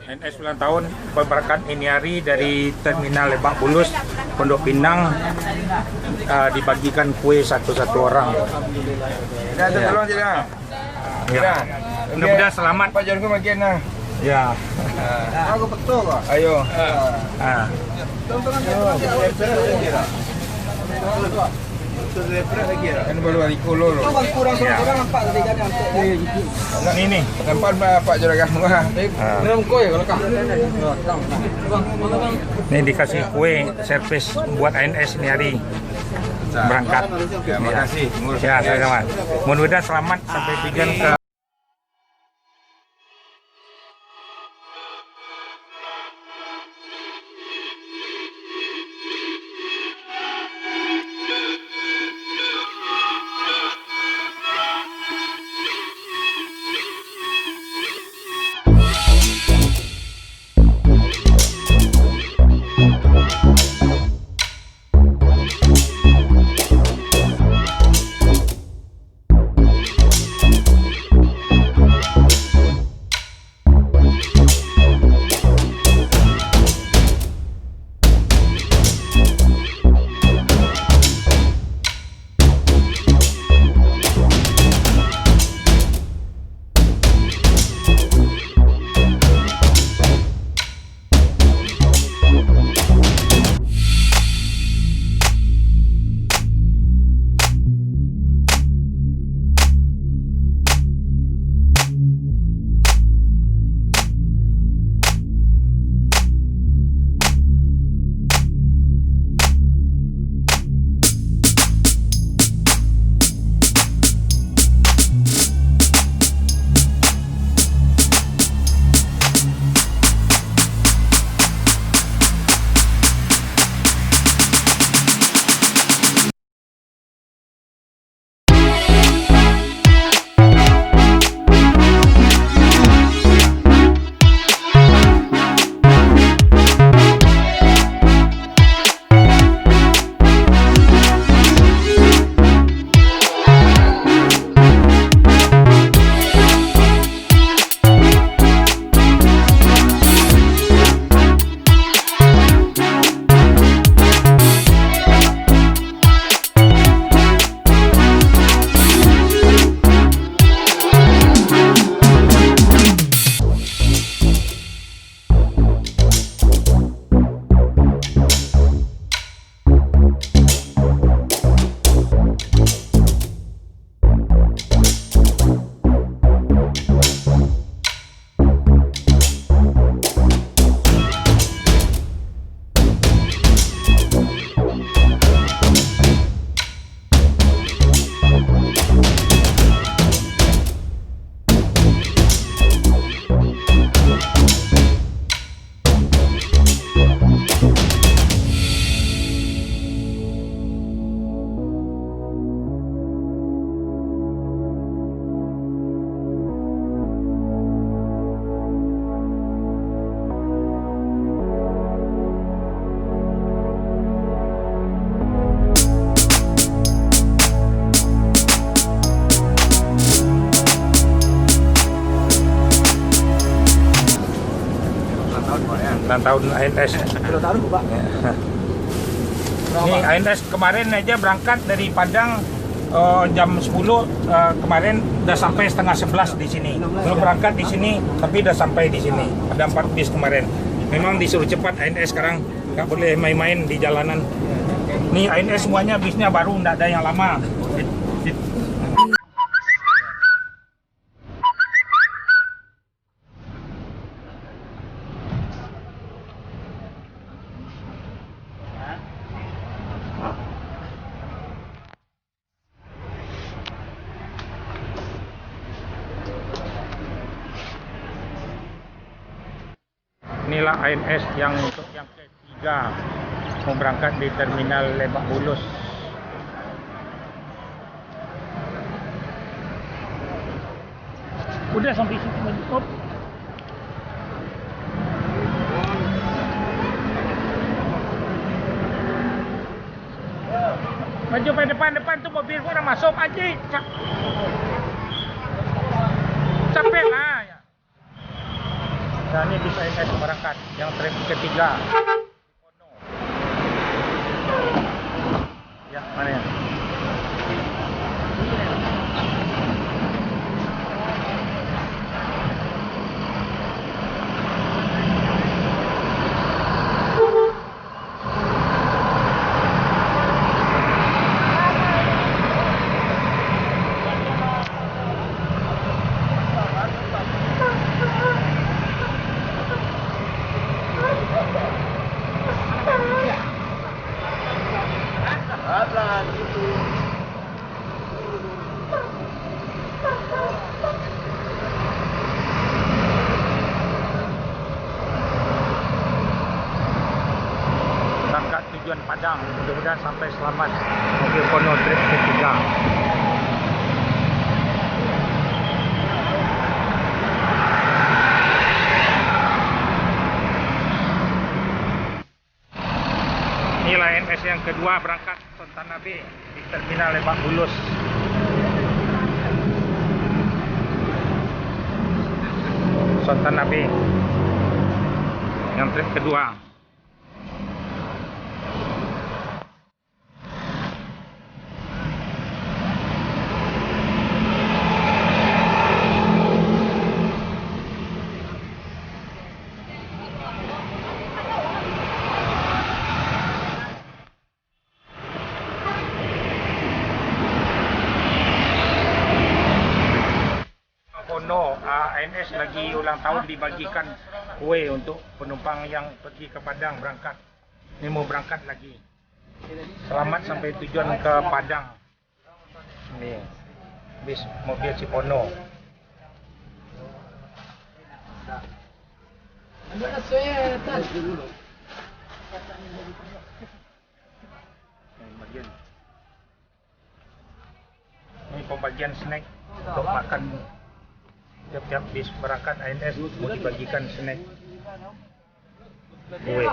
NS ulang tahun berberkat ini hari dari Terminal Lebak Bulus, Pondok Pinang, dibagikan kue satu-satu orang. Dah tolong je dah. Ya. Mudah-mudahan selamat. Pak John ke bagian dah. Ya. Aku betul kok. Ayo. Kan baru hari kolo loh. Kurang seorang nampak tadi kan Nah, Ini. nampak Pak John kamu ah. minum kue kalau kah. Ini dikasih kue servis buat ANS ini hari berangkat. Terima kasih. Ya, sama-sama. Mudah-mudahan selamat sampai tujuan ke ulang tahun ANS. Ini ANS kemarin aja berangkat dari Padang jam 10 kemarin udah sampai setengah 11 di sini. Belum berangkat di sini tapi udah sampai di sini. Ada 4 bis kemarin. Memang disuruh cepat ANS sekarang, nggak boleh main-main di jalanan. Nih ANS semuanya bisnya baru, nggak ada yang lama. Inilah ANS yang untuk yang ketiga mau berangkat di Terminal Lebak Bulus. Udah sampai situ menutup. Maju ke depan tuh mobil gua udah masuk aja. Capek lah ya. Nah, ini bis ANS berangkat yang trip ketiga. Ya, mana ya? Berangkat tujuan Padang, mudah-mudahan sampai selamat. Mobil Kono trip ketiga. Inilah ANS yang kedua berangkat Sultan Nabi di Terminal Lebak Bulus. Sultan Nabi yang trip kedua. Kono ANS lagi ulang tahun dibagikan kue untuk penumpang yang pergi ke Padang berangkat. Ini mau berangkat lagi. Selamat sampai tujuan ke Padang. Ini bis mobil Cipono. Ini pembagian snack untuk makan. Tiap-tiap bis berangkat ANS mau dibagikan snack kue.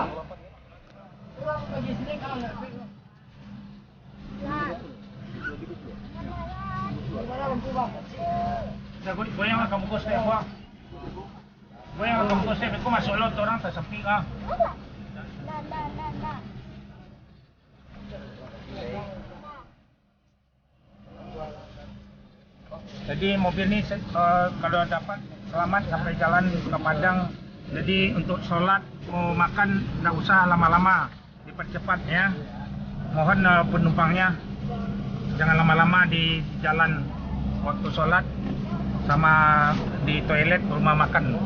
Goyang kamu kos deh, Bang. Goyang kamu kos deh, aku masuk lot orang tersepi ah. Jadi mobil ini kalau dapat selamat sampai jalan ke Padang. Jadi untuk sholat mau makan tidak usah lama-lama, dipercepat ya. Mohon penumpangnya jangan lama-lama di jalan waktu sholat sama di toilet rumah makan.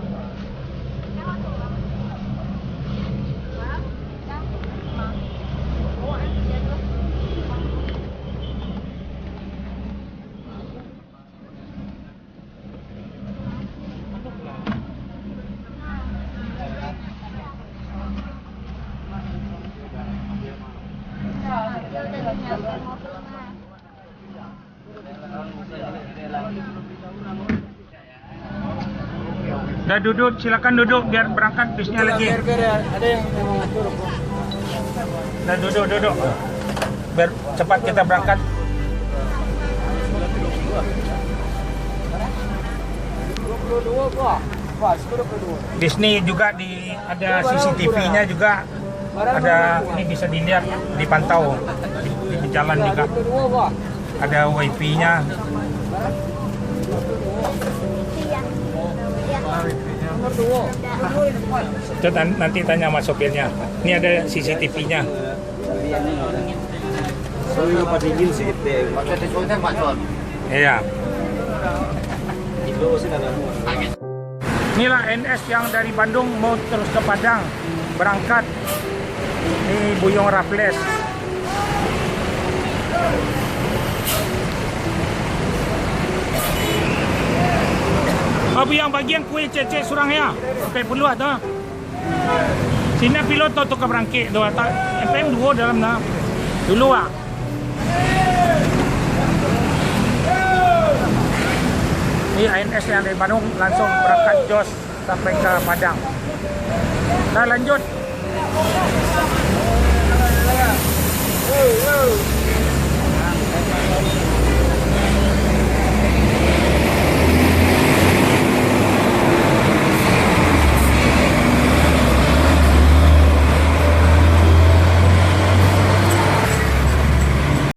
Udah duduk, silakan duduk biar berangkat bisnya lagi. Ada yang turun. Udah duduk. Biar cepat kita berangkat. Di sini juga ada CCTV-nya juga. Ada ini bisa dilihat, dipantau di jalan juga. Ada wifi-nya. Coba nanti tanya sama sopirnya. Ini ada CCTV-nya. Iya. Inilah ANS yang dari Bandung mau terus ke Padang berangkat. Ini Buyong Raffles. Abi yang bagian kue cecek surang ya. Sampai puluh dah. Sini pilot tu ke berangkit tu. MPM 2 dalam dah. Dulu ah. Ini ANS yang dari Bandung langsung berangkat Jos sampai ke Padang. Dah lanjut.